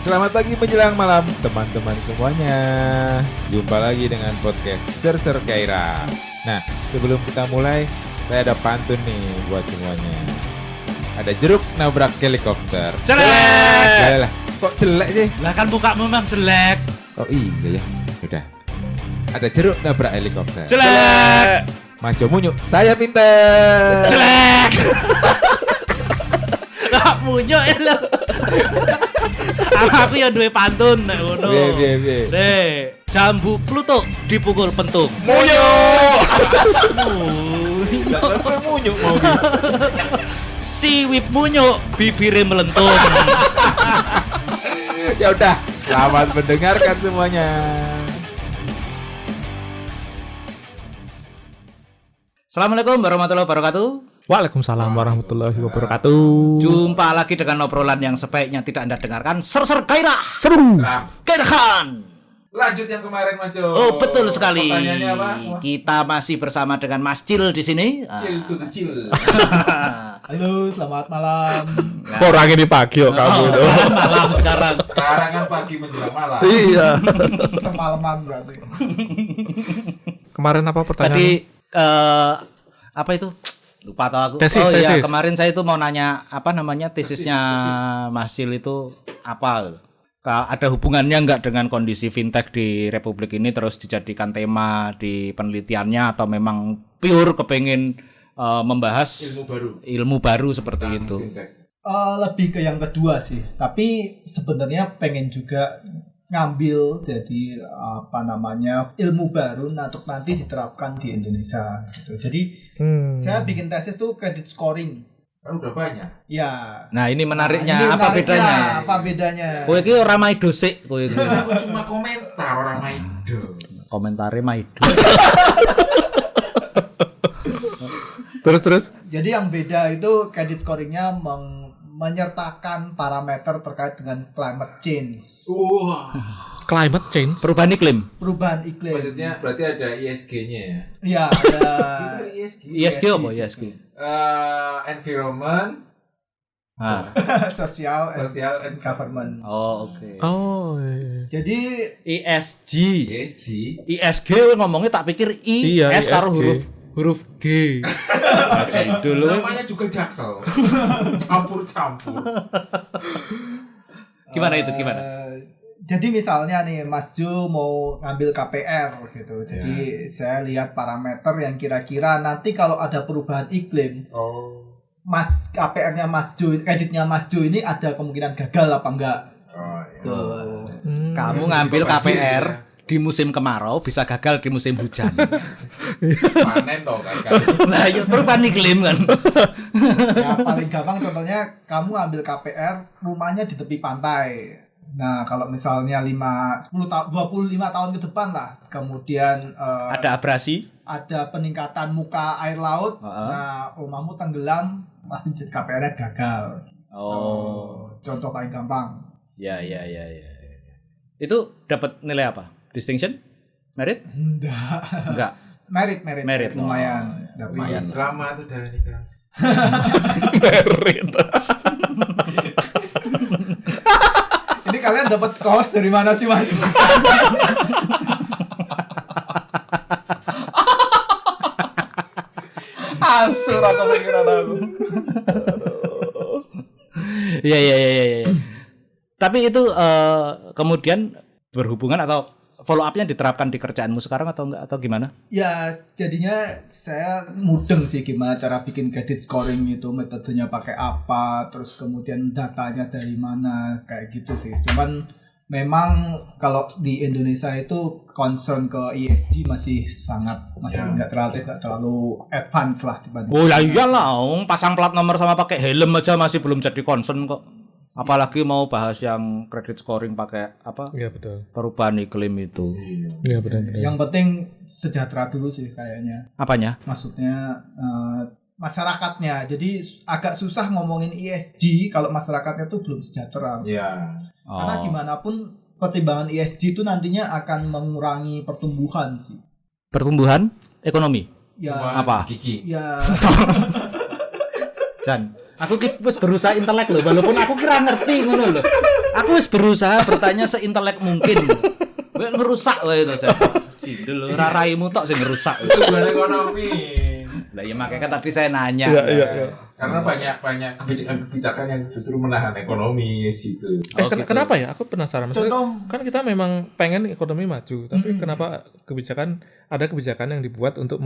Selamat pagi menjelang malam teman-teman semuanya. Jumpa lagi dengan podcast Ser Kaira. Nah, sebelum kita mulai, saya ada pantun nih buat semuanya. Ada jeruk nabrak helikopter. Jelek. Lah, kok jelek sih? Lah kan mukamu memang jelek. Oh iya ya. Udah. Ada jeruk nabrak helikopter. Jelek. Mas Yomunyu, saya pinter. Jelek. Lah munyo lho. Aku ya duwe pantun nek ngono. Piye. Jambu Pluto dipukul pentung. Munyu. Munyo. Munyu mau gitu. Siwip munyo, bibire melentung. Ya udah, selamat mendengarkan semuanya. Assalamualaikum warahmatullahi wabarakatuh. Waalaikumsalam warahmatullahi wabarakatuh. Jumpa lagi dengan obrolan yang sebaiknya tidak Anda dengarkan. Ser Kairah. Seru. Kairahkan. Lanjut yang kemarin Mas Jo. Oh, betul sekali. Pertanyaannya apa? Kita masih bersama dengan Mas Cil di sini. Chill to the chill. Halo, selamat malam. Orang ini pagi kamu itu. Malam sekarang. Sekarang kan pagi menjelang malam. Iya. Semalaman berarti. Kemarin apa pertanyaan? Tadi apa itu? Lupa tau aku. Tesis. Iya, kemarin saya itu mau nanya apa namanya tesisnya Mas Cil itu apa? Ada hubungannya nggak dengan kondisi fintech di Republik ini terus dijadikan tema di penelitiannya atau memang pure kepengen membahas ilmu baru seperti itu? Lebih ke yang kedua sih, tapi sebenarnya pengen juga ngambil jadi ilmu baru untuk nanti diterapkan di Indonesia gitu. Jadi saya bikin tesis tuh credit scoring. Kan udah banyak. Ya. Nah, ini menariknya. Ini Apa bedanya? Apa bedanya? Kowe iki ora maido sik kowe iki. Aku cuma komentar orang maido. Komentare maido. Terus. Jadi yang beda itu credit scoringnya menyertakan parameter terkait dengan climate change. Climate change. Perubahan iklim. Perubahan iklim. Maksudnya berarti ada ISG-nya ya? Iya, ada ISG apa ISG? Environment, social and government. Oh, oke. Oh. Iya. Jadi ISG. ESG. ISG ngomongnya tak pikir I, Iya, S karo ISG. huruf G. Dulu Namanya juga Jaksel. Campur-campur. Gimana itu gimana? Jadi misalnya nih Mas Jo mau ngambil KPR gitu. Jadi saya lihat parameter yang kira-kira nanti kalau ada perubahan iklim, Mas KPR-nya Mas Jo, kreditnya Mas Jo ini ada kemungkinan gagal apa enggak? Tuh. Kamu ngambil KPR di musim kemarau bisa gagal di musim hujan. Panen toh kan. Nah, ya perubahan iklim kan. Ya paling gampang contohnya kamu ngambil KPR rumahnya di tepi pantai. Nah, kalau misalnya 25 tahun ke depan lah, kemudian Ada abrasi, ada peningkatan muka air laut, nah rumahmu tenggelam, pasti KPR-nya gagal. Contoh paling gampang. Ya. Itu dapat nilai apa? Distinction? Merit? Enggak. Merit. Lumayan. Lumayan. Selamat udah nikah. Merit. Ini kalian dapat kaos dari mana sih, Mas? Asur aku pikiran aku. Iya. Tapi itu kemudian berhubungan atau follow up-nya diterapkan di kerjaanmu sekarang atau enggak atau gimana? Ya, jadinya saya mudeng sih gimana cara bikin credit scoring itu, metodenya pakai apa, terus kemudian datanya dari mana, kayak gitu sih. Cuman memang kalau di Indonesia itu concern ke ESG masih nggak terlalu advance lah dibanding. Oh ya iyalah, pasang plat nomor sama pakai helm aja masih belum jadi concern kok. Apalagi mau bahas yang credit scoring pakai apa? Iya betul. Perubahan iklim itu. Iya benar. Yang penting sejahtera dulu sih kayaknya. Apanya? Maksudnya masyarakatnya. Jadi agak susah ngomongin ESG kalau masyarakatnya tuh belum sejahtera. Iya. Karena gimana pun pertimbangan ESG itu nantinya akan mengurangi pertumbuhan sih. Pertumbuhan ekonomi. Ya. Apa? Gigi. Ya. Jan, aku wis berusaha intelek loh, walaupun aku kira ngerti ngono loh. Aku wis berusaha bertanya seintelek mungkin. Gue ngerusak wae itu saya. Cindel ora raimu tok sing ngerusak. Hubungan ekonomi. Lah ya makanya kan tadi saya nanya. Iya. Karena banyak kebijakan yang justru menahan ekonomi gitu. Gitu. Kenapa ya? Aku penasaran. Maksudnya, Contoh, kan kita memang pengen ekonomi maju, tapi kenapa ada kebijakan yang dibuat untuk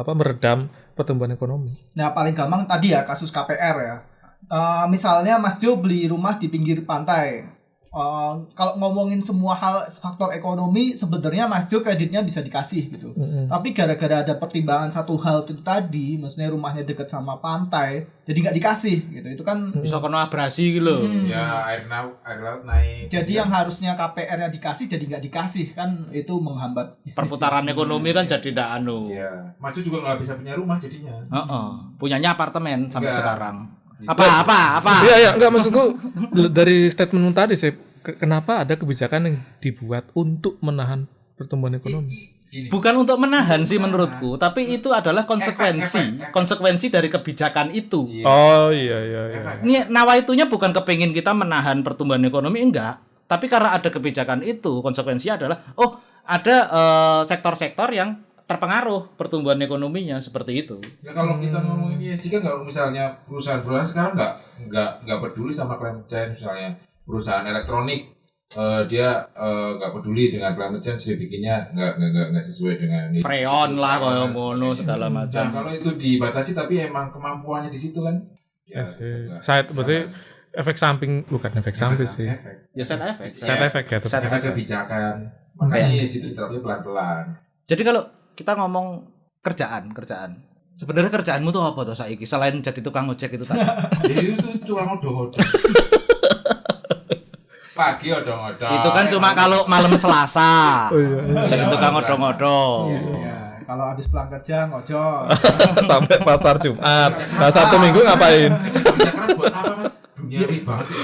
meredam pertumbuhan ekonomi? nah paling gampang tadi ya kasus KPR ya. Misalnya Mas Jo beli rumah di pinggir pantai. Kalau ngomongin semua hal faktor ekonomi, sebenarnya Mas Jo kreditnya bisa dikasih gitu. Tapi gara-gara ada pertimbangan satu hal itu tadi, maksudnya rumahnya dekat sama pantai, jadi nggak dikasih gitu. Itu kan Bisa kena abrasi gitu loh. Ya air laut naik. jadi yang harusnya KPR-nya dikasih jadi nggak dikasih, kan itu menghambat bisnis. Perputaran ekonomi kan jadi ndak anu. Iya. Masuk juga nggak bisa punya rumah jadinya. Punyanya apartemen sampai Enggak. sekarang. Gitu. Apa? Iya, enggak maksudku dari statement tadi sih, kenapa ada kebijakan yang dibuat untuk menahan pertumbuhan ekonomi? Gini. Bukan untuk menahan sih menurutku, tapi itu adalah konsekuensi dari kebijakan itu. Iya. Oh iya. Efek. Ini nawaitunya bukan kepingin kita menahan pertumbuhan ekonomi, enggak. Tapi karena ada kebijakan itu, konsekuensinya adalah ada sektor-sektor yang terpengaruh pertumbuhan ekonominya seperti itu. Ya kalau kita ngomongin ESG kan kalau misalnya perusahaan-perusahaan sekarang nggak peduli sama climate change, misalnya perusahaan elektronik dia nggak peduli dengan climate change, dia bikinnya nggak sesuai dengan ini. Freon lah kayak ngono segala Nah, macam. kalau itu dibatasi tapi emang kemampuannya di situ kan. Ya, enggak. Saya berarti efek samping, bukan efek samping sih. Ya side effect. Side effect ya. Side Efek kebijakan. Makanya ESG itu diterapnya pelan-pelan. Jadi kalau kita ngomong kerjaan. Sebenarnya kerjaanmu tuh apa tuh saiki selain jadi tukang ojek itu tadi? Jadi itu tukang odong-odong. Pagi odong-odong. Itu kan cuma kalau malam Selasa. Jadi tukang odong-odong. Ya, kalau habis pulang kerja ngojol. Sampai pasar Jumat. Nah, Sabtu Minggu ngapain? Kerja keras buat apa mas? Duniawi banget sih.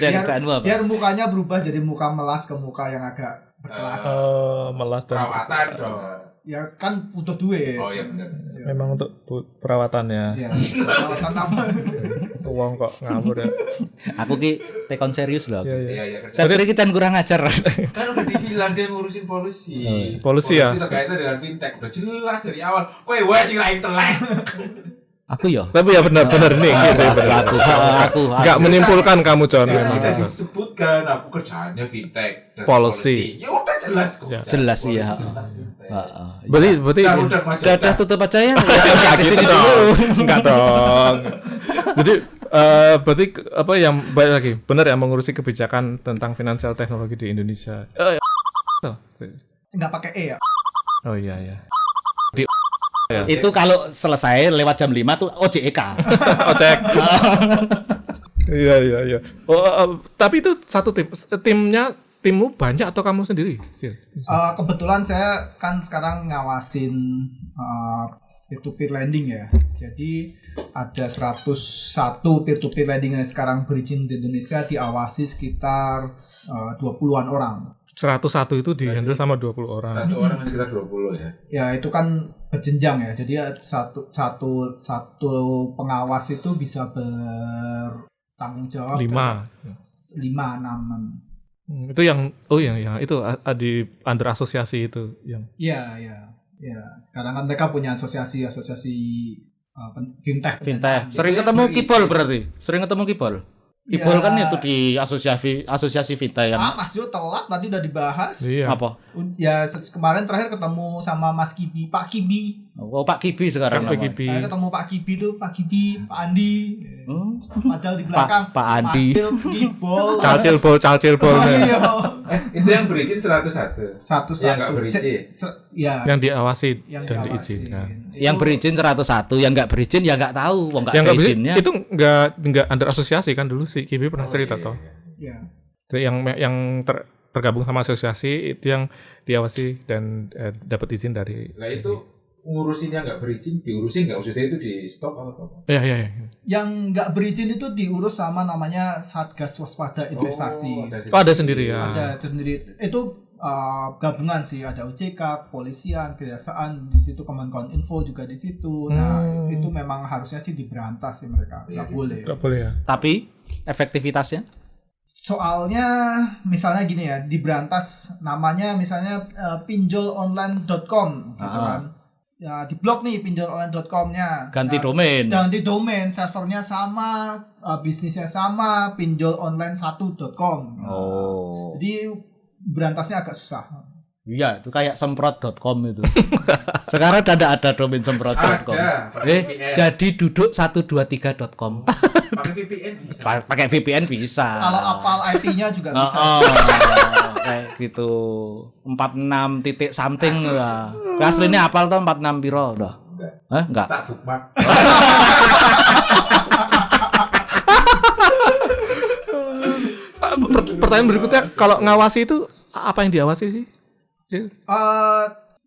Kerjaanmu apa? Biar mukanya berubah jadi muka melas ke muka yang agak berkelas. Melas dan Perawatan dong. Ya kan butuh duit. Oh iya benar. memang untuk perawatannya. Iya. Perawatan apa? Uang kok ngawur ya. Aku ki tekon serius loh. Iya, iya. Iya iya kerja. Saya kira kita kurang ajar. Kan udah dibilang dia ngurusin polusi. Polusi ya? terkaitan dengan fintech udah jelas dari awal. Kowe wae sing ra intelek. Aku ya. Tapi ya benar-benar nih gitu ya, benar. Aku. Enggak menyimpulkan kamu John Karena memang. udah disebutkan aku kerjaannya fintech dan Policy. Ya udah jelas kok. Jelas, Policy iya. tentang fintech. Berarti Nah, udah macam Udah tutup aja ya. enggak Di sini gitu dulu. dong. Enggak dong. Jadi berarti apa yang balik lagi benar ya mengurusi kebijakan tentang finansial teknologi di Indonesia. Enggak pakai E ya? Oh iya ya. Itu kalau selesai lewat jam 5 tuh OJK. Ojek. Iya. Tapi itu satu timmu banyak atau kamu sendiri? Cil? Kebetulan saya kan sekarang ngawasin peer-to-peer lending ya. Jadi ada 101 peer-to-peer lending yang sekarang berizin di Indonesia, diawasi sekitar 20-an orang. 101 itu dihandle sama 20 orang. Satu orang sekitar 20 ya. Ya itu kan berjenjang ya. Jadi satu pengawas itu bisa bertanggung jawab 5, 6. Itu yang itu di under asosiasi itu yang. Iya. Karena kan mereka punya asosiasi fintech. Sering ketemu Kipol berarti. Sering ketemu Kipol. Kipol Ya. kan itu di asosiasi fintech yang Mas Jo telat tadi udah dibahas. Iya. apa? Ya kemarin terakhir ketemu sama Mas Kibi, Pak Kibi. Oh, Pak Kibi sekarang Pak namanya. Kibi. Saya ketemu Pak Kibi tuh, Pak Andi. Padahal di belakang Pak Andi. Mas Kibol. Calcil-bol. Iya. Itu yang berizin 101. 101. Yang nggak berizin. Iya. Yang diawasi Yang dan diawasi. diizinkan. Yang berizin 101, yang enggak berizin ya enggak tahu, wong enggak Yang ada nggak bisa izinnya. itu nggak under asosiasi kan dulu si Kibi pernah cerita toh. Iya. Yang tergabung sama asosiasi itu yang diawasi dan dapat izin dari. Nah itu ngurusinnya nggak berizin, diurusin nggak maksudnya itu di stop atau apa? Iya. Yang nggak berizin itu diurus sama namanya Satgas Waspada Investasi. Oh ada sendiri ya. Ada sendiri. Itu gabungan sih, ada OJK, kepolisian, kejaksaan di situ, Kemenkominfo juga di situ. Nah, itu memang harusnya sih diberantas sih mereka. Nggak boleh. Nggak boleh ya. Tapi efektivitasnya? Soalnya misalnya gini ya, diberantas namanya misalnya pinjolonline.com gitu kan. Ya, di blok nih pinjolonline.com-nya. Ganti domain. Ganti domain, servernya sama, bisnisnya sama, pinjolonline1.com. Oh. Jadi berantasnya agak susah. Iya, itu kayak semprot.com itu. Sekarang udah ada domain semprot.com. Jadi duduk 123.com. Pakai VPN bisa. Pakai VPN bisa. Kalau apal IP-nya juga bisa. Kayak gitu. 46 titik something lah. Aslinya apal tuh 46 piro udah. Enggak. Tak bookmark. Pertanyaan berikutnya, kalau ngawasi itu apa yang diawasi sih?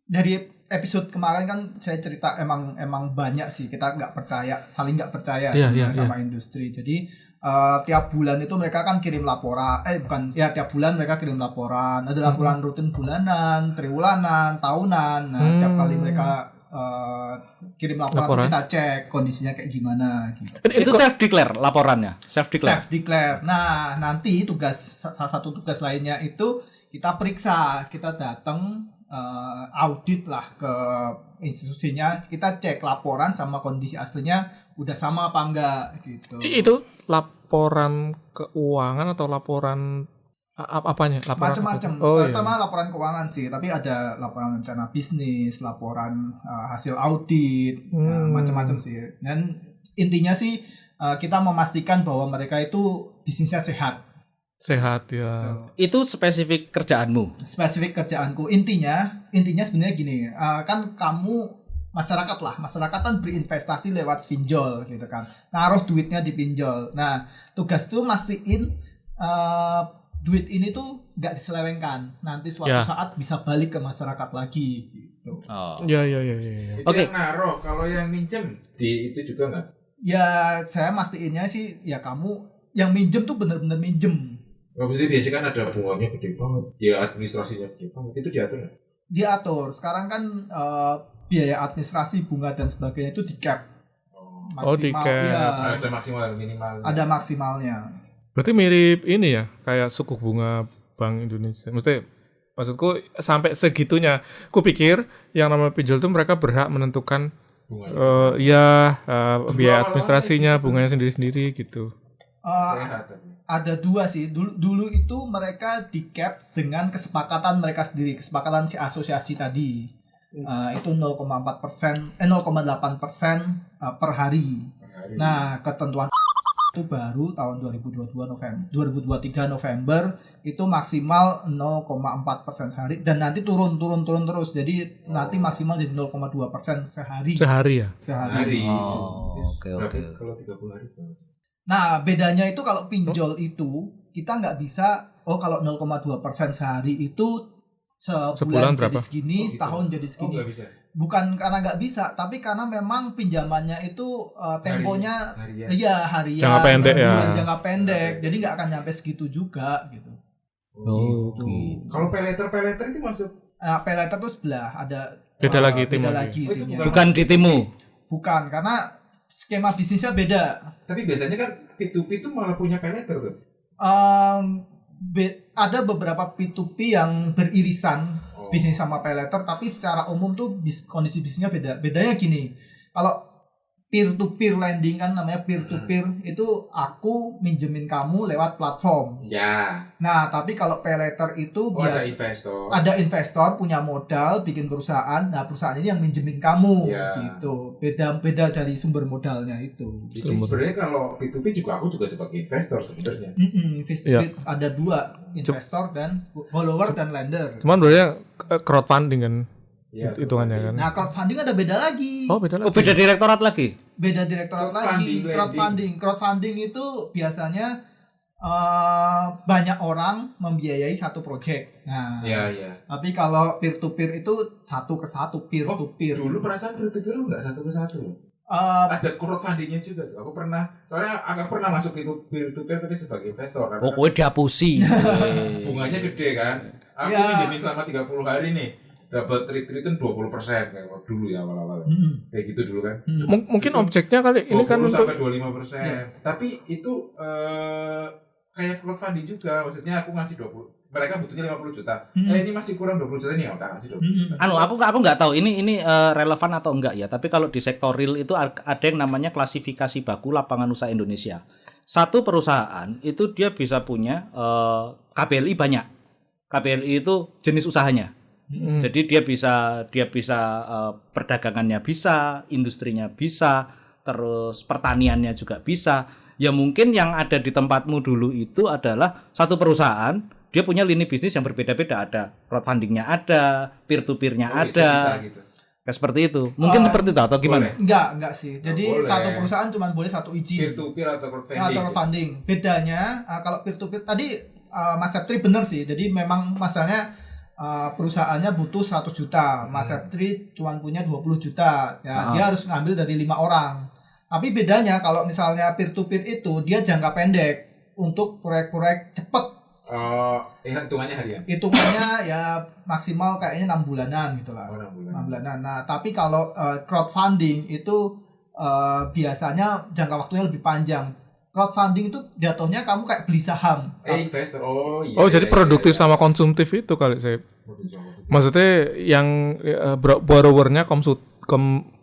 Dari episode kemarin kan saya cerita emang banyak sih, kita saling nggak percaya sama industri. Jadi tiap bulan itu mereka kan kirim laporan, tiap bulan mereka kirim laporan. Ada laporan rutin bulanan, triwulanan, tahunan. Nah, tiap kali mereka kirim laporan. Kita cek kondisinya kayak gimana gitu. Itu self declare laporannya, self declare. Nah, nanti salah satu tugas lainnya itu kita periksa, kita datang audit lah ke institusinya, kita cek laporan sama kondisi aslinya udah sama apa enggak gitu. Itu laporan keuangan atau laporan apanya? Macam-macam. Pertama laporan keuangan sih, tapi ada laporan rencana bisnis, laporan hasil audit, macam-macam sih. Dan intinya sih kita memastikan bahwa mereka itu bisnisnya sehat ya. Itu spesifik kerjaanmu. Spesifik kerjaanku. Intinya sebenarnya gini, kan kamu masyarakat kan berinvestasi lewat pinjol gitu kan. Naruh duitnya di pinjol. Nah, tugas itu mastiin duit ini tuh nggak diselewengkan. Nanti suatu saat bisa balik ke masyarakat lagi gitu. Ya. Oke. Yang naruh, kalau yang minjem di itu juga nggak? Ya, saya mastiinnya sih ya kamu yang minjem tuh benar-benar minjem. Maksudnya biasanya kan ada bunganya gede banget, ya administrasinya gede banget, itu diatur nggak? Diatur. Sekarang kan biaya administrasi, bunga dan sebagainya itu di cap. Di cap. Ya, ada maksimal minimal. Ada maksimalnya. Berarti mirip ini ya, kayak suku bunga Bank Indonesia. Maksudku sampai segitunya. Kupikir yang namanya pinjol itu mereka berhak menentukan biaya administrasinya, bunganya sendiri-sendiri gitu. Ada dua sih. Dulu itu mereka di cap dengan kesepakatan mereka sendiri, kesepakatan si asosiasi tadi. Itu 0,8% per hari. Nah, ketentuan itu baru tahun 2023 November itu maksimal 0,4% sehari dan nanti turun terus. Jadi nanti maksimal jadi 0,2% sehari. Sehari ya? Sehari. Oke. Kalau 30 hari. Nah, bedanya itu kalau pinjol itu kita nggak bisa, kalau 0,2% sehari itu sebulan jadi segini, setahun jadi segini. Nggak bisa. Bukan karena nggak bisa, tapi karena memang pinjamannya itu temponya harian. Jangka pendek ya. Jangka pendek, jadi nggak akan nyampe segitu juga gitu. Gitu. Kalau pay-later itu masuk? Pay-later itu sebelah ada. Beda lagi timnya. Bukan di timmu. Bukan, karena skema bisnisnya beda. Tapi biasanya kan P2P itu malah punya pay-later tuh. Ada beberapa P2P yang beririsan bisnis sama pay-later, tapi secara umum tuh kondisi bisnisnya beda. Bedanya gini, kalau peer-to-peer lending kan namanya peer-to-peer, itu aku minjemin kamu lewat platform. Ya. Nah, tapi kalau pay-later itu ada investor. Ada investor punya modal, bikin perusahaan. Nah, perusahaan ini yang minjemin kamu gitu. Beda dari sumber modalnya itu. Jadi sebenarnya kalau P2P juga aku juga sebagai investor sebenarnya. Ada dua, investor dan follower dan lender. Cuman berarti crowdfunding kan hitungannya kan. Nah, crowdfunding ada beda lagi. Beda lagi. Beda direktorat lagi. Beda direktorat lagi. Crowdfunding itu biasanya banyak orang membiayai satu project. Nah, tapi kalau peer to peer itu satu ke satu, peer to peer. Dulu perasaan peer to peer enggak satu ke satu. Ada crowdfundingnya juga tuh. Aku pernah masuk itu peer to peer tapi sebagai investor. Kowe diapusi. Bunganya gede kan. Aku Ya. minjemin selama 30 hari nih. Dapat return 20% kayak waktu dulu ya awal-awal. Kayak gitu dulu kan. Mungkin objeknya kali ini kan 20 untuk sampai 25%. Tapi itu kayak crowdfunding juga. Maksudnya aku ngasih 20. Mereka butuhnya 50 juta. Ini masih kurang 20 juta nih, tak kasih 20 juta. Aku nggak tahu ini relevan atau enggak ya. Tapi kalau di sektor real itu ada yang namanya klasifikasi baku lapangan usaha Indonesia. Satu perusahaan itu dia bisa punya KBLI banyak. KBLI itu jenis usahanya. Jadi dia bisa perdagangannya bisa, industrinya bisa, terus pertaniannya juga bisa. Ya mungkin yang ada di tempatmu dulu itu adalah satu perusahaan, dia punya lini bisnis yang berbeda-beda, ada crowdfundingnya ada, peer to peer-nya ada. Bisa gitu. Kayak seperti itu. Mungkin seperti itu atau gimana? Enggak sih. Jadi Boleh. satu perusahaan cuma boleh satu izin. Peer to peer atau crowdfunding. Atau crowdfunding. Bedanya kalau peer to peer tadi Mas Septri bener sih. Jadi memang masalahnya perusahaannya butuh 100 juta. Mas Septri cuma punya 20 juta. Ya, dia harus ngambil dari 5 orang. Tapi bedanya kalau misalnya peer to peer itu dia jangka pendek untuk proyek-proyek cepet. Hitungannya harian. Hitungannya ya maksimal kayaknya 6 bulanan gitu lah. 6 bulanan. Nah, tapi kalau crowdfunding itu biasanya jangka waktunya lebih panjang. Crowdfunding itu jatuhnya kamu kayak beli saham. Investor. Iya. Oh, jadi produktif sama konsumtif itu kali saya. Maksudnya yang borrowernya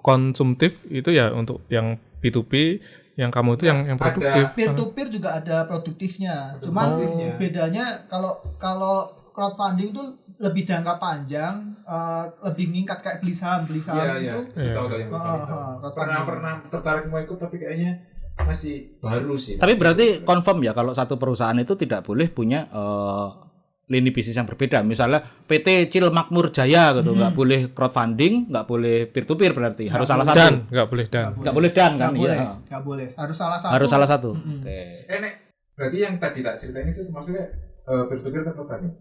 konsumtif itu ya untuk yang P2P, yang kamu itu yang produktif. Peer to peer juga ada produktifnya. Cuman bedanya kalau crowdfunding itu lebih jangka panjang, lebih ngingkat kayak beli saham itu. Iya. Tahu yang pernah tertarik mau ikut tapi kayaknya masih baru sih. Tapi berarti confirm ya kalau satu perusahaan itu tidak boleh punya lini bisnis yang berbeda. Misalnya PT Cil Makmur Jaya gitu, nggak boleh crowdfunding, nggak boleh peer to peer berarti. Harus salah satu. Dan nggak boleh dan. Nggak boleh dan kan? Nggak boleh. Harus salah satu. Harus salah satu. Oke. Nek, berarti yang tadi tak ceritain itu maksudnya peer to peer atau crowdfunding?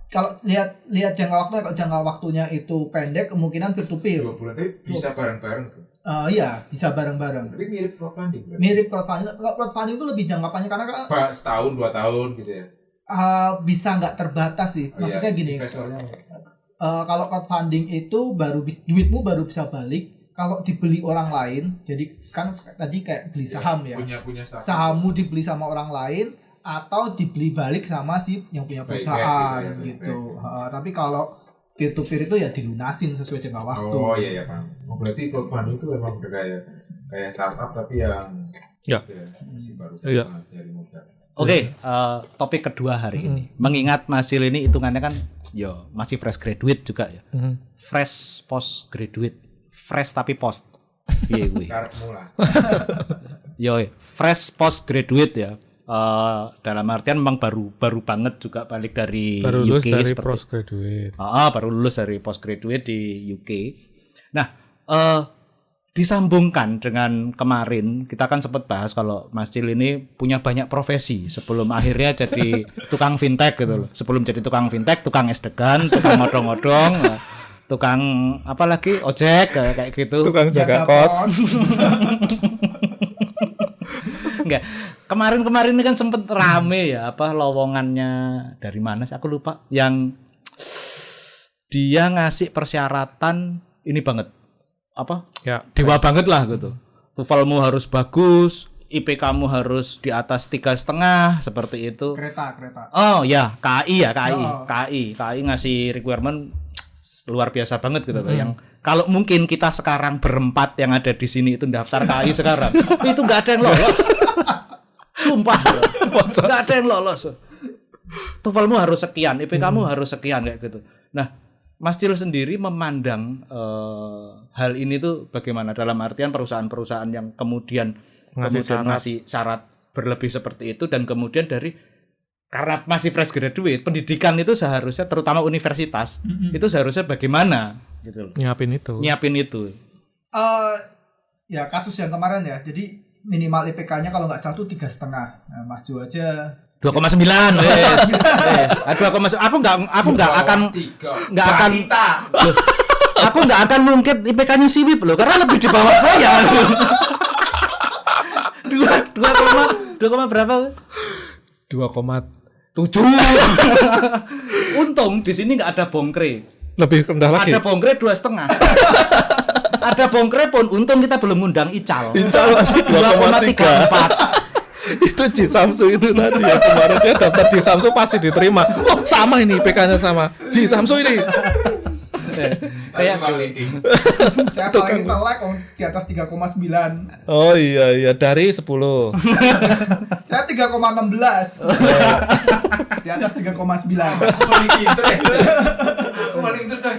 Kalau lihat jangka waktunya, kalau jangka waktunya itu pendek, kemungkinan peer to peer. 2 bulan tapi bisa bareng-bareng tuh. Iya, bisa bareng-bareng. Tapi mirip crowdfunding. Mirip crowdfunding. Crowdfunding itu lebih jangka panjang karena setahun 2 tahun gitu ya. Bisa nggak terbatas sih. Maksudnya gini. Kalau crowdfunding itu duitmu baru bisa balik kalau dibeli orang lain. Jadi kan tadi kayak beli saham ya. Punya Sahammu dibeli sama orang lain atau dibeli balik sama si yang punya perusahaan gitu. Tapi kalau peer to peer itu ya dilunasin sesuai jangka waktu. Oh iya Pak. Berarti crowdfunding itu memang udah kayak startup tapi yang masih baru dari modal. Oke, topik kedua hari ini. Mengingat Masil ini hitungannya kan masih fresh graduate juga ya. Fresh post graduate. Fresh tapi post. Piye kuwi? Karepmu lah. Fresh post graduate ya. Dalam artian memang baru banget juga balik dari baru lulus UK dari seperti postgraduate. Baru lulus dari postgraduate di UK. Nah, disambungkan dengan kemarin kita kan sempat bahas kalau Mas Cil ini punya banyak profesi sebelum akhirnya jadi tukang fintech gitu loh. Sebelum jadi tukang fintech, tukang es degan, tukang odong-odong, tukang apa lagi ojek kayak gitu. Tukang jaga kos. Enggak. Kemarin ini kan sempet rame ya lowongannya dari mana sih aku lupa yang dia ngasih persyaratan ini banget dewa banget lah gitu. TOEFL-mu harus bagus, IPK-mu harus di atas 3,5 seperti itu. Kereta. Oh ya, KI ngasih requirement luar biasa banget gitu loh. Yang kalau mungkin kita sekarang berempat yang ada di sini itu daftar KI sekarang, itu nggak ada yang lolos. Sumpah, nggak ada yang lolos. TOEFL-mu harus sekian, IPK-mu harus sekian kayak gitu. Nah, Mas Cil sendiri memandang hal ini tuh bagaimana dalam artian perusahaan-perusahaan yang kemudian ngasih syarat berlebih seperti itu dan kemudian karena masih fresh graduate, pendidikan itu seharusnya terutama universitas itu seharusnya bagaimana gitu loh. Nyiapin itu. Ya kasus yang kemarin ya. Jadi minimal IPK-nya kalau nggak 1 3,5. Nah, Mas Jo aja 2,9 wes. Aku nggak akan aku nggak akan mungkin IPK-nya si Wip loh karena lebih di bawah saya. 2, berapa? 2,7. Untung di sini nggak ada bongkre. Lebih rendah lagi. Ada bongkre 2,5. Ada bongkre pun untung kita belum ngundang Ical. Ical masih 2,34. Itu Ji Samsu itu tadi ya, kemarin dia daftar Ji Samsu pasti diterima. Oh sama ini PK-nya sama Ji Samsu ini. Kayak Saya paling intelek di atas 3,9. Oh iya dari 10. Saya 3,16. Di atas 3,9. Aku paling pinter ya. Aku paling pinter coy.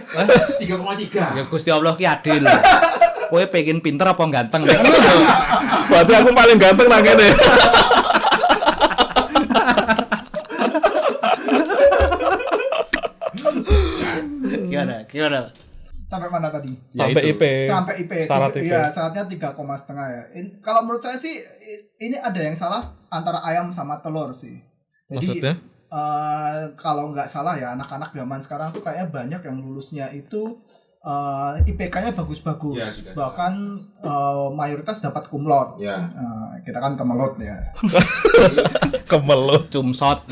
3,3. ya Gusti Allah ki adil. Kowe pengen pinter apa ganteng? Berarti aku paling ganteng nang kene. Gimana? Sampai mana tadi? Sampai itu. IP. Sampai IP. Syarat IP. Iya, syaratnya 3,5 ya. Kalau menurut saya sih ini ada yang salah antara ayam sama telur sih. Jadi, Maksudnya? kalau nggak salah ya anak-anak zaman sekarang tuh kayaknya banyak yang lulusnya itu IPK-nya bagus-bagus. Ya, sudah bahkan mayoritas dapat cum laude. Ya. Kita kan kemelut ya. Kemelut. Cumsot.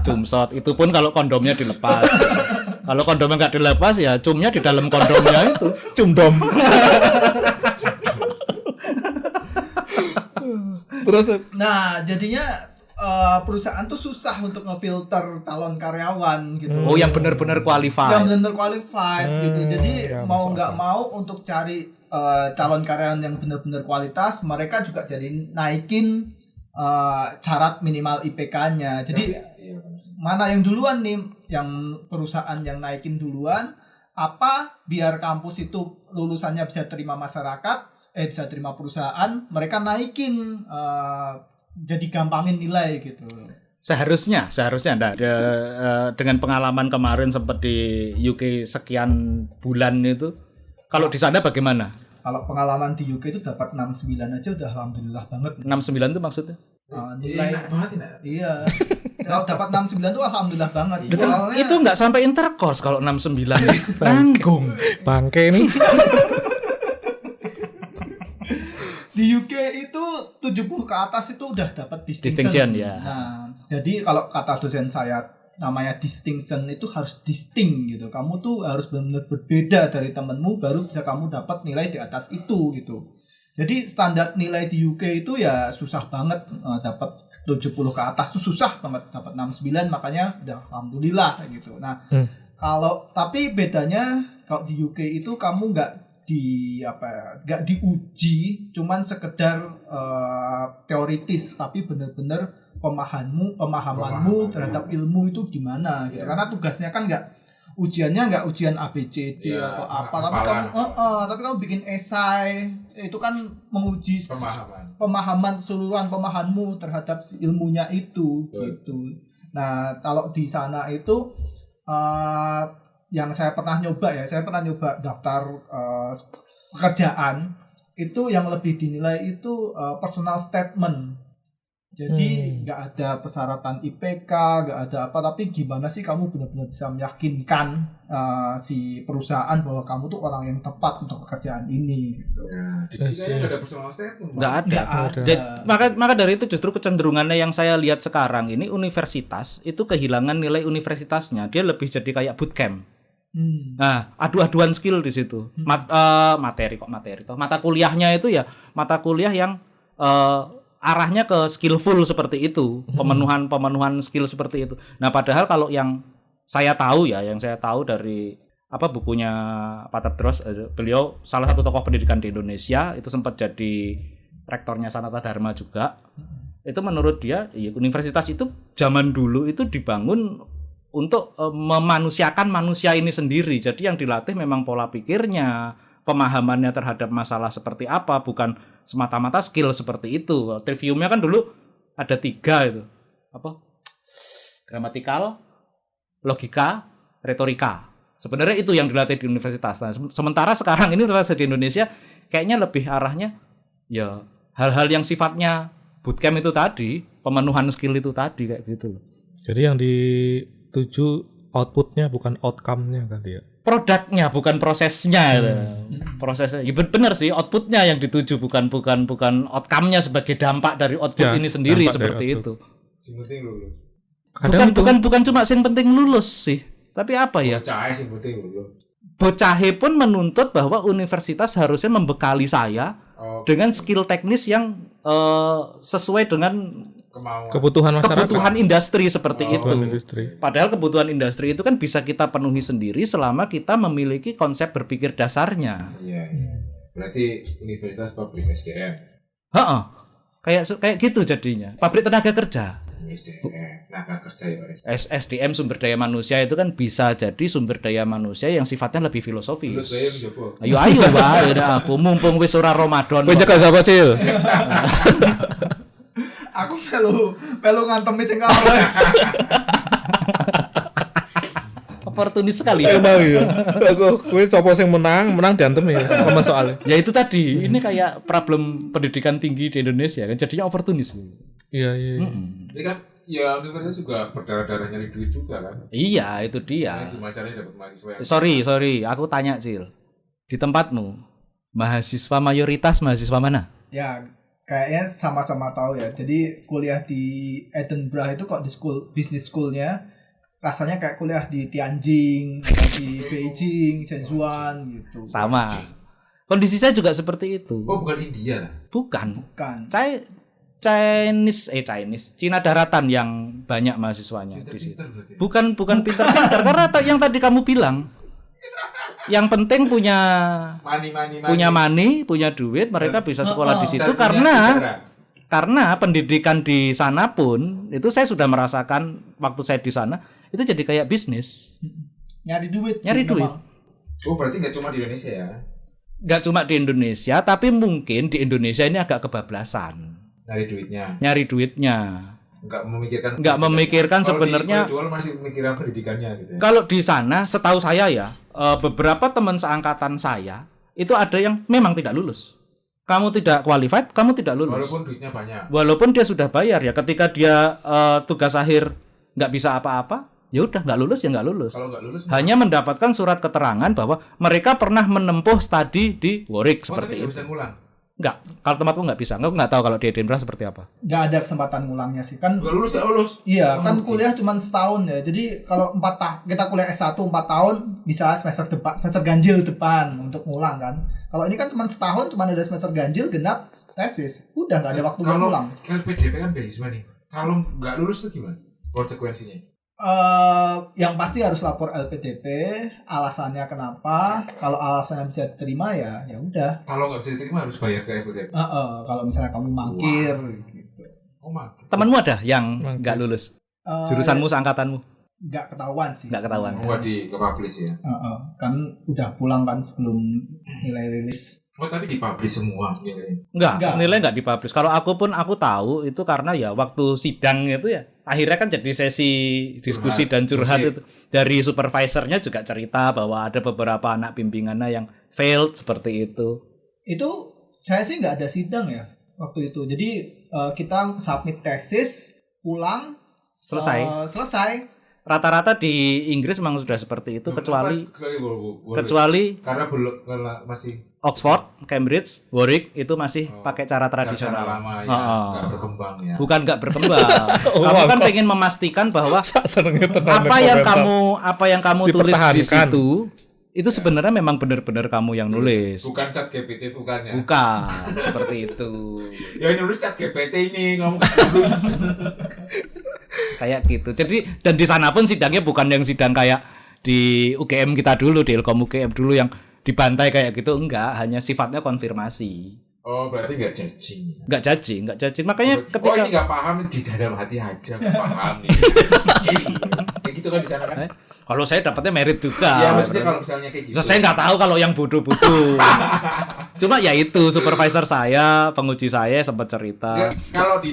Cumsot itu pun kalau kondomnya dilepas. Kalau kondomnya nggak dilepas ya cumnya di dalam kondomnya itu. Cumdom. Terus Nah, jadinya perusahaan tuh susah untuk ngefilter calon karyawan gitu. Oh, yang benar-benar qualified. Yang benar qualified gitu. Jadi ya, mau masuk nggak akal. mau untuk cari calon karyawan yang benar-benar kualitas, mereka juga jadi naikin syarat minimal IPK-nya. Jadi mana yang duluan nih? Yang perusahaan yang naikin duluan, apa biar kampus itu lulusannya bisa terima masyarakat, bisa terima perusahaan, mereka naikin jadi gampangin nilai gitu. Seharusnya enggak. Dengan pengalaman kemarin sempat di UK sekian bulan itu. Kalau di sana bagaimana? Kalau pengalaman di UK itu dapat 69 aja udah alhamdulillah banget. 69 itu maksudnya? Nilai Enak banget enak. iya. Kalau dapat 69 tuh alhamdulillah banget. Soalnya Itu enggak sampai intercourse kalau 69. Nanggung. bangke nih. di UK itu 70 ke atas itu udah dapat Distinction, ya. Nah, jadi kalau kata dosen saya namanya distinction itu harus distinct gitu. Kamu tuh harus benar-benar berbeda dari temenmu baru bisa kamu dapat nilai di atas itu gitu. Jadi standar nilai di UK itu ya susah banget dapat 70 ke atas tuh susah banget dapat 69 makanya udah alhamdulillah gitu. Nah, kalau tapi bedanya kalau di UK itu kamu nggak diuji cuman sekedar teoritis tapi benar-benar pemahamanmu terhadap ilmu itu gimana gitu. Karena tugasnya kan ujiannya nggak ujian ABCD atau apa tapi kamu bikin esai itu kan menguji pemahaman keseluruhan pemahamanmu terhadap ilmunya itu gitu. Nah, kalau di sana itu yang saya pernah nyoba daftar pekerjaan itu yang lebih dinilai itu personal statement. Jadi nggak ada persyaratan IPK, nggak ada apa, tapi gimana sih kamu benar-benar bisa meyakinkan si perusahaan bahwa kamu tuh orang yang tepat untuk pekerjaan ini gitu. Di sini nggak ada personal statement. Nggak ada. Maka dari itu justru kecenderungannya yang saya lihat sekarang ini universitas itu kehilangan nilai universitasnya. Dia lebih jadi kayak bootcamp. Nah, adu-aduan skill di situ. Materi. Mata kuliahnya itu ya mata kuliah yang arahnya ke skillful seperti itu, pemenuhan skill seperti itu. Nah, padahal kalau yang saya tahu dari bukunya Pak Tedros, beliau salah satu tokoh pendidikan di Indonesia, itu sempat jadi rektornya Sanata Dharma juga. Itu menurut dia, universitas itu zaman dulu itu dibangun untuk memanusiakan manusia ini sendiri. Jadi yang dilatih memang pola pikirnya, pemahamannya terhadap masalah seperti apa, bukan semata-mata skill seperti itu. Triviumnya kan dulu ada 3 itu. Gramatikal, logika, retorika. Sebenarnya itu yang dilatih di universitas. Nah, sementara sekarang ini universitas di Indonesia kayaknya lebih arahnya ya hal-hal yang sifatnya bootcamp itu tadi, pemenuhan skill itu tadi kayak gitu. Jadi yang dituju outputnya bukan outcome-nya kan dia. Produknya bukan prosesnya. Prosesnya ya benar sih, outputnya yang dituju bukan outcome-nya sebagai dampak dari output ini sendiri seperti itu. Kadang Bukan cuma yang penting lulus sih. Tapi apa ya? Bocah sing penting dulu. Bocahe pun menuntut bahwa universitas harusnya membekali saya dengan skill teknis yang sesuai dengan Kemauan. kebutuhan masyarakat. kebutuhan industri seperti itu. Kebutuhan industri. Padahal kebutuhan industri itu kan bisa kita penuhi sendiri selama kita memiliki konsep berpikir dasarnya. Iya. Berarti Universitas Publik SDM. Heeh. Kayak gitu jadinya. Pabrik tenaga kerja. SDM. Tenaga kerja ya Pak. SDM sumber daya manusia itu kan bisa jadi sumber daya manusia yang sifatnya lebih filosofis. Terus saya mencoba. Ayo Pak, ya aku mumpung wis ora Ramadan. Kowe nyekak siapa sih? Aku melu ngantemi sing kalah. Oportunis sekali. Emang iya. Kowe sapa sing menang diantem ya sama soalnya. Ya itu tadi, ini kayak problem pendidikan tinggi di Indonesia kan jadinya oportunis. Iya. Ini kan ya universitas juga berdarah-darah nyari duit juga kan. Iya, itu dia. Gimana caranya dapat mahasiswa yang Sorry, aku tanya Cil. Di tempatmu, mahasiswa mayoritas mahasiswa mana? Ya, kayaknya sama-sama tahu ya. Jadi kuliah di Edinburgh itu kok di business school-nya rasanya kayak kuliah di Tianjin, di Beijing, Sichuan gitu. Sama. Kondisi saya juga seperti itu. Oh, bukan India lah. Bukan. Kan. Chinese, Cina daratan yang banyak mahasiswanya di situ. Pinter berarti. Bukan pintar-pintar karena yang tadi kamu bilang. Yang penting punya money, punya duit, mereka bisa sekolah di situ karena pendidikan di sana pun itu saya sudah merasakan waktu saya di sana itu jadi kayak bisnis. Nyari duit. Oh, berarti nggak cuma di Indonesia ya? Nggak cuma di Indonesia, tapi mungkin di Indonesia ini agak kebablasan. Nyari duitnya. Nggak memikirkan kalau sebenarnya. Kalau masih memikirkan pendidikannya gitu ya. Kalau di sana, setahu saya ya, beberapa teman seangkatan saya itu ada yang memang tidak lulus. Kamu tidak qualified, kamu tidak lulus. Walaupun duitnya banyak. Walaupun dia sudah bayar ya, ketika dia tugas akhir nggak bisa apa-apa, ya udah nggak lulus ya nggak lulus. Kalau nggak lulus, hanya mendapatkan surat keterangan bahwa mereka pernah menempuh studi di Warwick seperti itu. Bisa ngulang. Enggak, kalau tempatku nggak bisa. Aku nggak tahu kalau di Edinburgh seperti apa. Nggak ada kesempatan ngulangnya sih kan. Nggak lulus ya lulus. Iya, kan kuliah cuma setahun ya. Jadi kalau kita kuliah S1 4 tahun bisa semester ganjil depan untuk ngulang kan. Kalau ini kan cuma setahun, cuma ada semester ganjil genap tesis. Udah nggak ada waktu buat ngulang. Kalau PDP kan beasiswa nih. Kalau nggak lulus tuh gimana? Konsekuensinya? Yang pasti harus lapor LPDP, alasannya kenapa. Kalau alasannya bisa diterima ya udah. Kalau nggak bisa diterima harus bayar ke LPDP. Kalau misalnya kamu mangkir gitu. Oh, mangkir. Temenmu ada yang nggak lulus? Jurusanmu, seangkatanmu? Nggak ketahuan sih. Nggak ketahuan. Ke publish ya. Kan udah pulang kan sebelum nilai rilis. Oh, tapi dipublish semua nilainya? Enggak, nilai enggak dipublish. Kalau aku tahu itu karena ya waktu sidang itu ya akhirnya kan jadi sesi diskusi dan curhat itu. Dari supervisornya juga cerita bahwa ada beberapa anak bimbingannya yang failed seperti itu. Itu saya sih nggak ada sidang ya waktu itu. Jadi kita submit tesis, pulang, selesai. Rata-rata di Inggris memang sudah seperti itu kecuali karena belum masih Oxford, Cambridge, Warwick itu masih pakai cara tradisional. Lama ya, nggak berkembang ya. Bukan nggak berkembang. Kamu kan pengen memastikan bahwa apa yang kamu tulis di situ itu sebenarnya memang benar-benar kamu yang nulis. Bukan chat GPT bukan ya? Bukan, seperti itu. Ya ini nulis chat GPT ini ngomong tulis. Kayak gitu. Jadi dan di sana pun sidangnya bukan yang sidang kayak di UGM kita dulu, di Ilkom UGM dulu yang dibantai kayak gitu, enggak, hanya sifatnya konfirmasi. Oh, berarti enggak judging. Enggak judging. Makanya ketika ini enggak paham di dalam hati aja enggak paham nih. Kayak gitu kan di sana kan. Kalau saya dapatnya merit juga. Ya, maksudnya kalau misalnya kayak gitu. Saya enggak tahu kalau yang bodoh-bodoh. Cuma ya itu supervisor saya, penguji saya sempat cerita.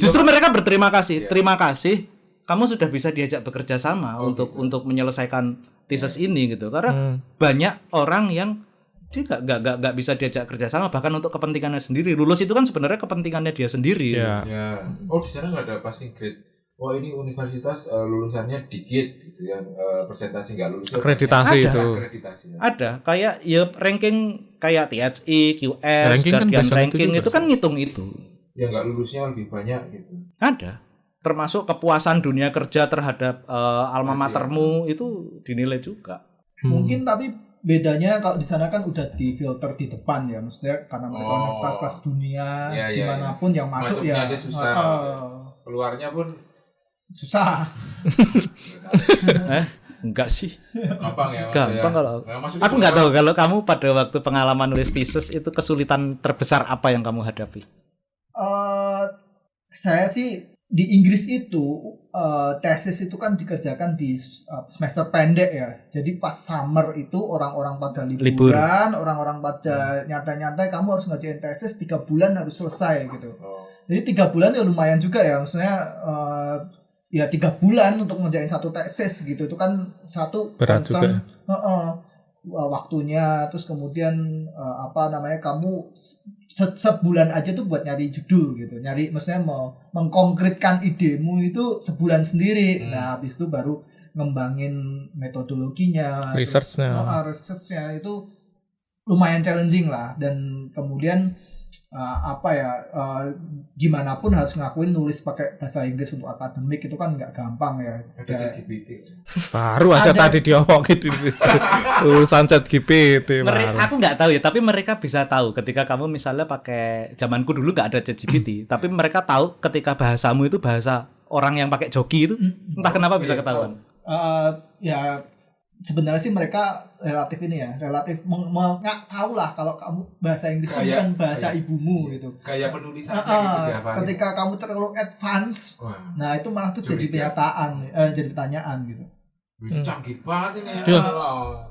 Justru mereka berterima kasih. Ya. Terima kasih kamu sudah bisa diajak bekerja sama untuk menyelesaikan tesis ini gitu. Karena banyak orang yang dia nggak bisa diajak kerjasama bahkan untuk kepentingannya sendiri. Lulus itu kan sebenarnya kepentingannya dia sendiri. Ya. Oh, di sana nggak ada passing grade. Wah, ini universitas lulusannya dikit gitu ya, persentase nggak lulus. Akreditasi itu. Ada kayak ya ranking kayak THI, QS, Guardian ranking itu kan ngitung itu. Ya nggak lulusnya lebih banyak gitu. Ada. termasuk kepuasan dunia kerja terhadap alma matermu itu dinilai juga. Mungkin tapi bedanya kalau di sana kan udah difilter di depan ya, maksudnya karena mereka universitas dunia dimanapun yang masuk masuknya ya aja susah. Keluarnya pun susah. Enggak sih. gampang ya. Gampang kalau. Aku nggak tahu kalau kamu pada waktu pengalaman nulis thesis itu kesulitan terbesar apa yang kamu hadapi? Saya sih di Inggris itu tesis itu kan dikerjakan di semester pendek ya. Jadi pas summer itu orang-orang pada liburan, orang-orang pada nyantai-nyantai, kamu harus ngerjain tesis 3 bulan harus selesai gitu. Jadi 3 bulan ya lumayan juga ya, maksudnya ya 3 bulan untuk ngerjain satu tesis gitu, itu kan satu berat concern, juga. Waktunya, terus kemudian kamu sebulan aja tuh buat nyari judul gitu, nyari maksudnya mengkonkretkan idemu itu sebulan sendiri. Nah habis itu baru ngembangin metodologinya, researchnya itu lumayan challenging lah. Dan kemudian gimana pun harus ngakuin nulis pakai bahasa Inggris untuk akademik itu kan nggak gampang ya. Ada ChatGPT. Baru aja tadi diomongin urusan ChatGPT. Aku nggak tahu ya, tapi mereka bisa tahu ketika kamu misalnya pakai, zamanku dulu nggak ada ChatGPT, tapi mereka tahu ketika bahasamu itu bahasa orang yang pakai joki itu, entah kenapa bisa ketahuan. Ya sebenarnya sih mereka relatif tahu lah kalau kamu bahasa Inggris kan bukan bahasa ibumu gitu. Kayak penulisannya gitu. Ketika kamu terlalu advance, nah itu malah tuh jadi jadi pertanyaan gitu. Canggih banget ini.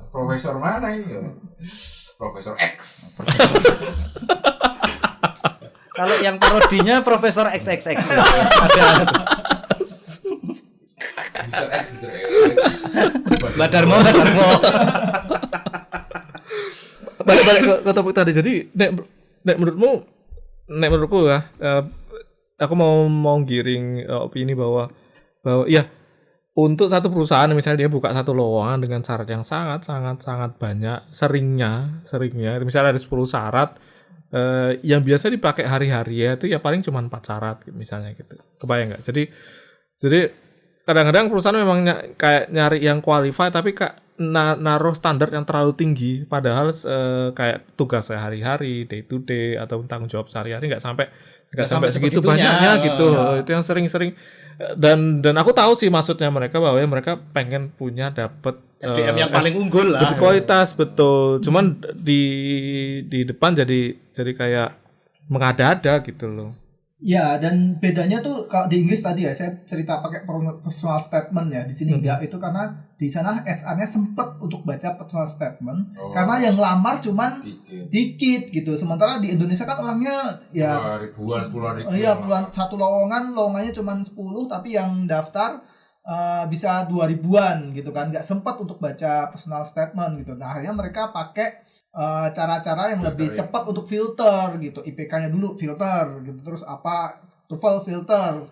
Profesor mana ini ya? Profesor X. Kalau yang parodinya Profesor XXX. Ada. Mr. X. Badarmo. Balik ke topik tadi. Jadi menurutku ya, aku mau giring opini bahwa ya untuk satu perusahaan misalnya dia buka satu lowongan dengan syarat yang sangat banyak, seringnya misalnya ada 10 syarat, yang biasa dipakai hari-hari ya itu ya paling cuma 4 syarat misalnya gitu. Kebayang nggak? Jadi kadang-kadang perusahaan memang kayak nyari yang qualified tapi naruh standar yang terlalu tinggi, padahal kayak tugas sehari-hari, day to day atau tanggung jawab sehari-hari nggak sampai segitu banyaknya gitu. Itu yang sering-sering, dan aku tahu sih maksudnya mereka bahwa mereka pengen punya dapet SDM yang paling unggul lah, berkualitas, betul. Cuman di depan jadi kayak mengada-ada gitu loh. Ya, dan bedanya tuh kalau di Inggris tadi ya saya cerita pakai personal statement ya, di sini enggak. Itu karena di sana HR-nya sempet untuk baca personal statement, karena yang lamar cuman dikit gitu. Sementara di Indonesia kan orangnya ya puluhan ribu. Iya, satu lowongannya cuman 10, tapi yang daftar bisa 2000-an gitu kan. Nggak sempat untuk baca personal statement gitu. Nah, akhirnya mereka pakai cara-cara yang lebih cepat untuk filter gitu, IPK-nya dulu filter gitu, terus TOEFL filter,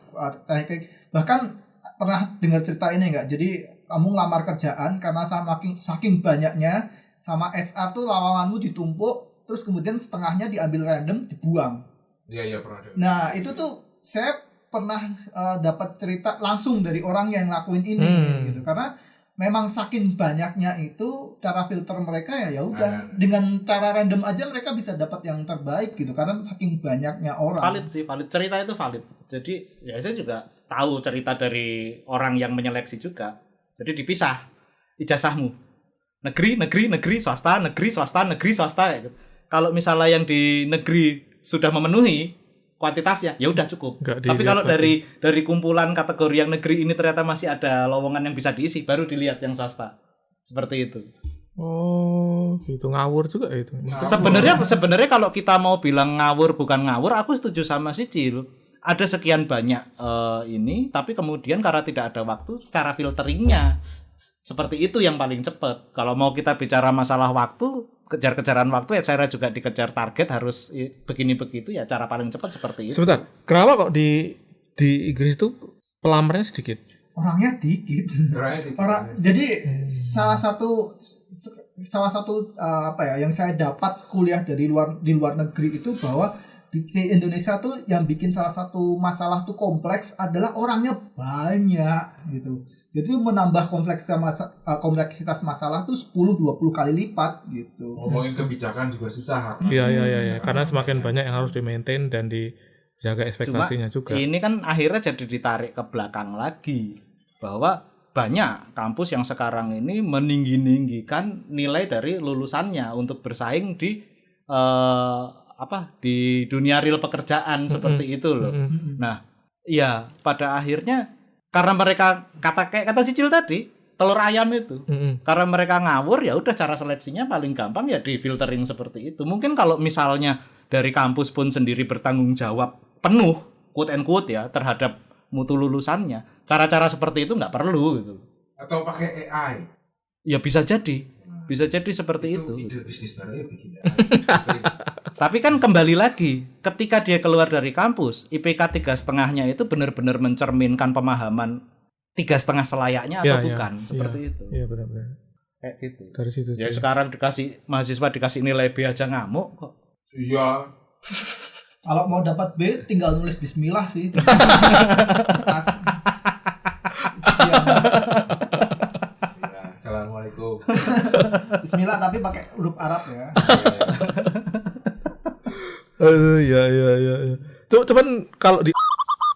bahkan pernah dengar cerita ini nggak? Jadi kamu ngelamar kerjaan karena saking banyaknya sama HR tuh lowonganmu ditumpuk, terus kemudian setengahnya diambil random dibuang. Iya pernah. Nah itu tuh saya pernah dapat cerita langsung dari orang yang ngelakuin ini gitu, karena memang saking banyaknya itu cara filter mereka ya udah dengan cara random aja mereka bisa dapat yang terbaik gitu, karena saking banyaknya orang. Valid cerita itu valid. Jadi ya saya juga tahu cerita dari orang yang menyeleksi juga. Jadi dipisah ijazahmu, negeri swasta gitu. Kalau misalnya yang di negeri sudah memenuhi kuantitasnya ya udah cukup. Tapi kalau dari kumpulan kategori yang negeri ini ternyata masih ada lowongan yang bisa diisi, baru dilihat yang swasta. Seperti itu. Oh, itu ngawur juga itu. Sebenarnya kalau kita mau bilang ngawur bukan ngawur, aku setuju sama si Cil. Ada sekian banyak ini, tapi kemudian karena tidak ada waktu, cara filteringnya seperti itu yang paling cepat. Kalau mau kita bicara masalah waktu, kejar-kejaran waktu ya cara juga dikejar target harus begini begitu ya, cara paling cepat seperti itu. Sebentar, kenapa kok di Inggris itu pelamarnya sedikit? Orangnya dikit. Jadi salah satu yang saya dapat kuliah di luar negeri itu bahwa di Indonesia tuh yang bikin salah satu masalah tuh kompleks adalah orangnya banyak gitu. Jadi menambah kompleksitas masalah tuh 10-20 kali lipat gitu. Ngomongin kebijakan juga susah. Iya. Karena semakin banyak yang harus di-maintain dan dijaga ekspektasinya juga. Ini kan akhirnya jadi ditarik ke belakang lagi bahwa banyak kampus yang sekarang ini meninggi-ninggikan nilai dari lulusannya untuk bersaing di di dunia real pekerjaan seperti itu loh. Nah, ya pada akhirnya karena mereka kata Sicil tadi, telur ayam itu. Karena mereka ngawur, ya udah cara seleksinya paling gampang ya di filtering seperti itu. Mungkin kalau misalnya dari kampus pun sendiri bertanggung jawab penuh, quote and quote ya, terhadap mutu lulusannya, cara-cara seperti itu nggak perlu gitu. Atau pakai AI. Ya bisa jadi seperti itu. Ide bisnis baru ya bikin. Tapi kan kembali lagi, ketika dia keluar dari kampus, IPK 3,5-nya itu benar-benar mencerminkan pemahaman 3,5 selayaknya atau bukan, seperti itu. Iya benar-benar. Kayak gitu. Dari situ Ya sih. sekarang mahasiswa dikasih nilai B aja ngamuk kok. Iya. Kalau mau dapat B tinggal nulis bismillah sih. Assalamualaikum. Bismillah tapi pakai huruf Arab ya. Iya. Cuman kalau di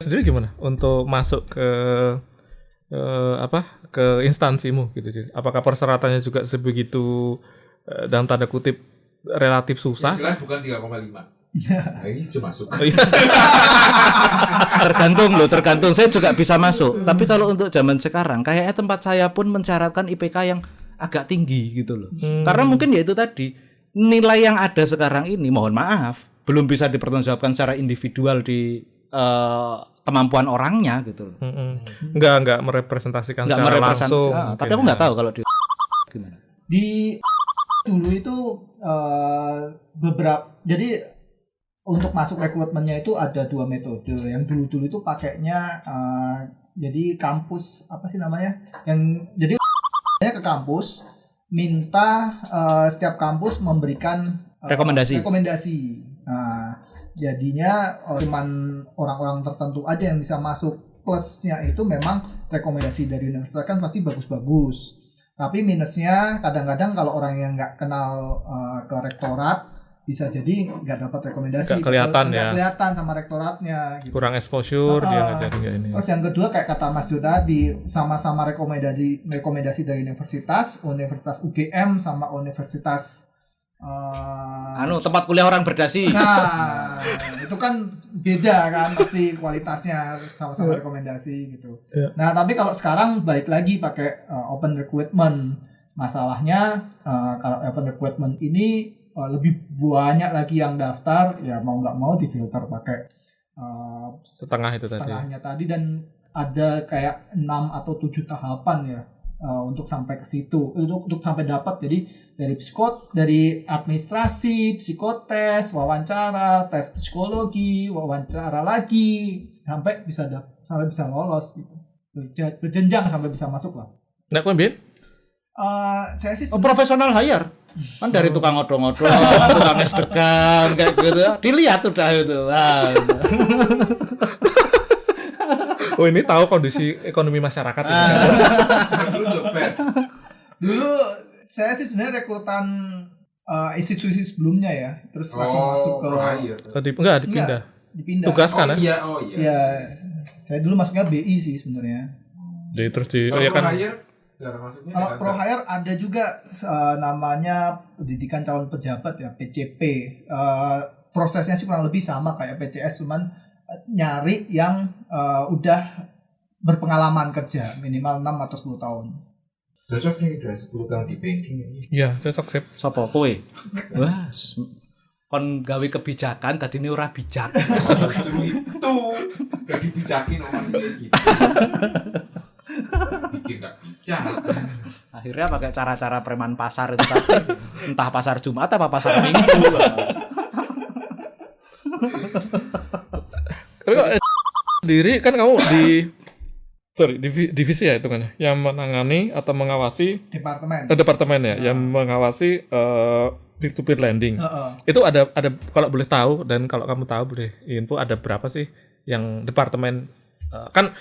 sendiri gimana untuk masuk ke ke instansimu gitu sih? Apakah persyaratannya juga sebegitu dalam tanda kutip relatif susah? Yang jelas bukan 3,5. Nah, ini cuma masuk. Tergantung. Saya juga bisa masuk. Tapi kalau untuk zaman sekarang, kayaknya tempat saya pun mensyaratkan IPK yang agak tinggi gitu loh. Karena mungkin ya itu tadi, nilai yang ada sekarang ini, mohon maaf, belum bisa dipertanggungjawabkan secara individual di kemampuan orangnya gitu loh. Enggak merepresentasikan secara langsung. Tapi aku nggak tahu kalau di gimana. Di dulu itu jadi untuk masuk rekrutmennya itu ada 2 metode. Yang dulu itu pakainya jadi kampus apa sih namanya? Jadi ke kampus minta setiap kampus memberikan rekomendasi. Nah, jadinya cuman orang-orang tertentu aja yang bisa masuk. Plusnya itu memang rekomendasi dari universitas kan pasti bagus-bagus. Tapi minusnya kadang-kadang kalau orang yang nggak kenal ke rektorat bisa jadi nggak dapat rekomendasi. Nggak kelihatan ya. Nggak kelihatan sama rektoratnya. Gitu. Kurang exposure dia nggak jadi nggak ini. Terus yang kedua kayak kata Mas Jo tadi, sama-sama rekomendasi dari universitas UGM sama universitas tempat kuliah orang berdasi. Nah, itu kan beda kan pasti kualitasnya sama-sama rekomendasi gitu. Yeah. Nah, tapi kalau sekarang balik lagi pakai open recruitment. Masalahnya kalau open recruitment ini lebih banyak lagi yang daftar, ya mau nggak mau difilter pakai setengahnya tadi dan ada kayak 6 atau 7 tahapan ya untuk sampai ke situ, untuk sampai dapat. Jadi dari administrasi, psikotes, wawancara, tes psikologi, wawancara lagi sampai bisa lolos gitu. Berjenjang sampai bisa masuk lah. Nggak Bin? Saya sih profesional hire. Kan dari tukang odong-odong, tukang es degan kayak gitu. Dilihat udah itu. Oh, ini tahu kondisi ekonomi masyarakat. Dulu saya sih sebenarnya rekrutan institusi sebelumnya ya, terus langsung masuk ke dipindah. Tugas kan? Iya. Ya, saya dulu masuknya BI sih sebenarnya. Jadi terus kalau Pro Hire ada juga namanya pendidikan calon pejabat ya, PCP. Prosesnya sih kurang lebih sama kayak PCS, cuman nyari yang udah berpengalaman kerja minimal 6 atau 10 tahun. Cocok nih udah 10 tahun di banking ini. Iya, cocok sih. Sopo kowe? Wah, kon gawe kebijakan tadi ini ora bijak. Itu gak dibijakin maksudnya gitu. Bikin gak bijak. Akhirnya pakai cara-cara preman pasar itu tadi. Entah pasar Jumat apa pasar Minggu. Sendiri kan kamu di divisi ya hitungannya yang menangani atau mengawasi departemen ya yang mengawasi peer-to-peer lending. Itu ada kalau boleh tahu dan kalau kamu tahu boleh info ada berapa sih yang departemen kan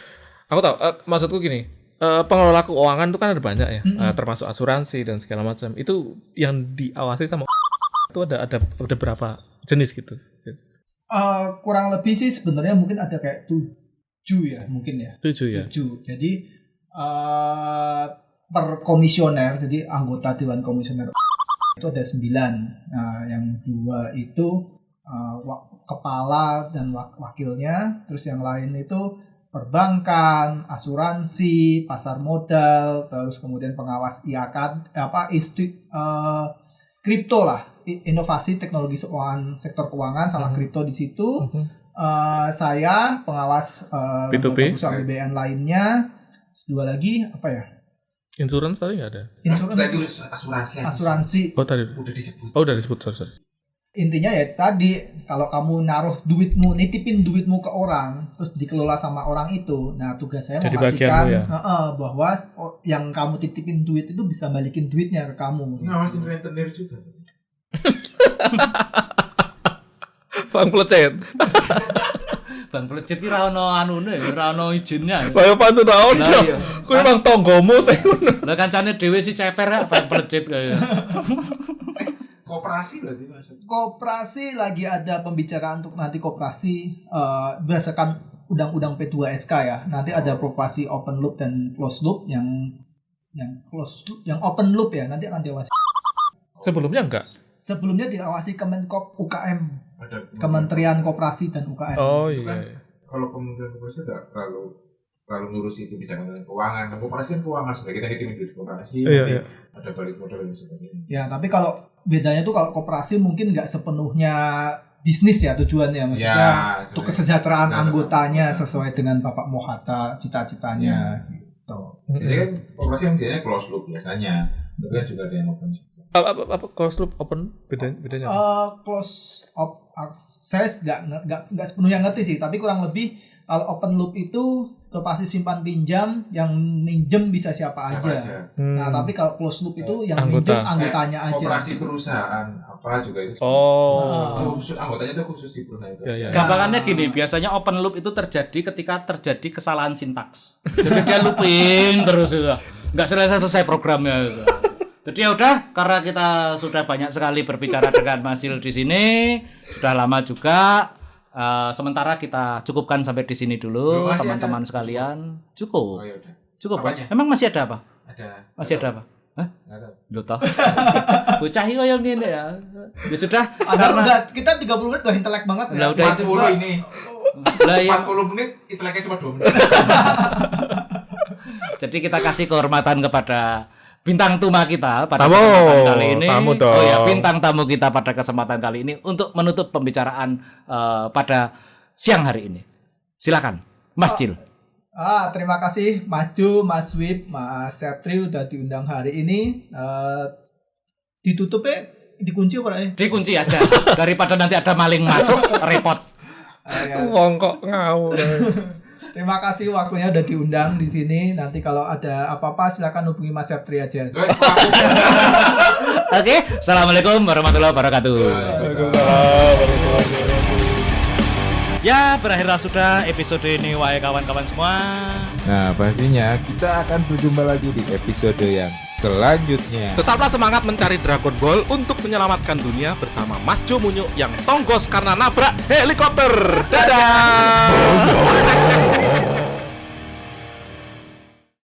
aku tahu maksudku gini, pengelola keuangan itu kan ada banyak ya, termasuk asuransi dan segala macam. Itu yang diawasi sama itu ada berapa jenis gitu. Kurang lebih sih sebenarnya mungkin ada kayak 7 ya mungkin ya. 7 ya. 7. Jadi per komisioner, jadi anggota dewan komisioner itu ada 9. Nah, yang 2 itu kepala dan wakilnya, terus yang lain itu perbankan, asuransi, pasar modal, terus kemudian pengawas IAK, kripto lah, inovasi teknologi keuangan, sektor keuangan sama kripto di situ. Saya pengawas P2P perusahaan BBN lainnya. 2 lagi apa ya? Insurance tadi nggak ada. Asuransi. Oh tadi udah disebut. Sorry. Intinya ya tadi kalau kamu naruh duitmu, nitipin duitmu ke orang, terus dikelola sama orang itu. Nah tugas saya memastikan bahwa yang kamu titipin duit itu bisa balikin duitnya ke kamu. Ngawasin rentenir juga. Bang Plecet. Bang Plecet ki ra ono anune, ra ono izinnya. Kaya pantun tahun yo. Kuwi bang tonggomu sing ngono. Lah kancane dhewe si ceper Bang Plecet kaya. Koperasi berarti maksudnya. Koperasi lagi ada pembicaraan untuk nanti koperasi berdasarkan undang-undang P2SK ya. Nanti ada koperasi open loop dan closed loop yang closed loop, yang open loop ya nanti akan diawasi. Sebelumnya enggak? Sebelumnya diawasi Kemenkop UKM. Kementerian Koperasi dan UKM. Oh iya. Kan, kalau Kementerian Koperasi enggak terlalu ngurus itu bicara tentang keuangan. Koperasi kan keuangan sebenarnya kita ngitipin duit koperasi. Iya. Ada balik modal dan sebagainya. Ya, tapi kalau bedanya tuh kalau koperasi mungkin nggak sepenuhnya bisnis ya tujuannya, maksudnya untuk kesejahteraan anggotanya sesuai dengan Bapak Mohatta cita-citanya gitu. Jadi kan koperasi yang biasanya closed loop biasanya, tapi kan juga ada yang open. Apa closed loop open bedanya? Close up saya nggak sepenuhnya ngerti sih, tapi kurang lebih kalau open loop itu koperasi simpan pinjam yang minjem bisa siapa aja. Nah, tapi kalau closed loop itu yang minjem anggotanya aja. Koperasi perusahaan apa juga itu. Anggotanya itu khusus di perusahaan itu. Gampangannya gini, biasanya open loop itu terjadi ketika terjadi kesalahan sintaks. Jadi dia looping terus itu. Enggak selesai programnya itu. Jadi ya udah, karena kita sudah banyak sekali berbicara dengan Masil di sini, sudah lama juga. Sementara kita cukupkan sampai di sini dulu, teman-teman sekalian. Cukup. Cukup. Emang masih ada apa? Masih ada apa? Hah? Loh toh. Bocah iki koyo ngene ya. Ya sudah, karena udah kita 30 menit udah intelek banget ya. Udah 40 ini. Lah ya 40 menit inteleknya cuma 2 menit. Jadi kita kasih kehormatan kepada bintang tamu kita pada tamu, kesempatan kali ini. Tamu dong. Oh ya, bintang tamu kita pada kesempatan kali ini untuk menutup pembicaraan pada siang hari ini. Silakan, Mas Cil. Terima kasih Mas Jo, Mas Wib, Mas Setri udah diundang hari ini. Ditutupnya dikunci apa ya? Dikunci aja daripada nanti ada maling masuk repot. Wong kok ngawur. Terima kasih waktunya udah diundang di sini. Nanti kalau ada apa-apa silakan hubungi Mas Setri aja. Oke, assalamualaikum warahmatullahi wabarakatuh. Ya, berakhirlah sudah episode ini, wahai kawan-kawan semua. Nah, pastinya kita akan berjumpa lagi di episode yang selanjutnya. Tetaplah semangat mencari Dragon Ball untuk menyelamatkan dunia bersama Mas Jo Munyo yang tonggos karena nabrak helikopter. Dadah.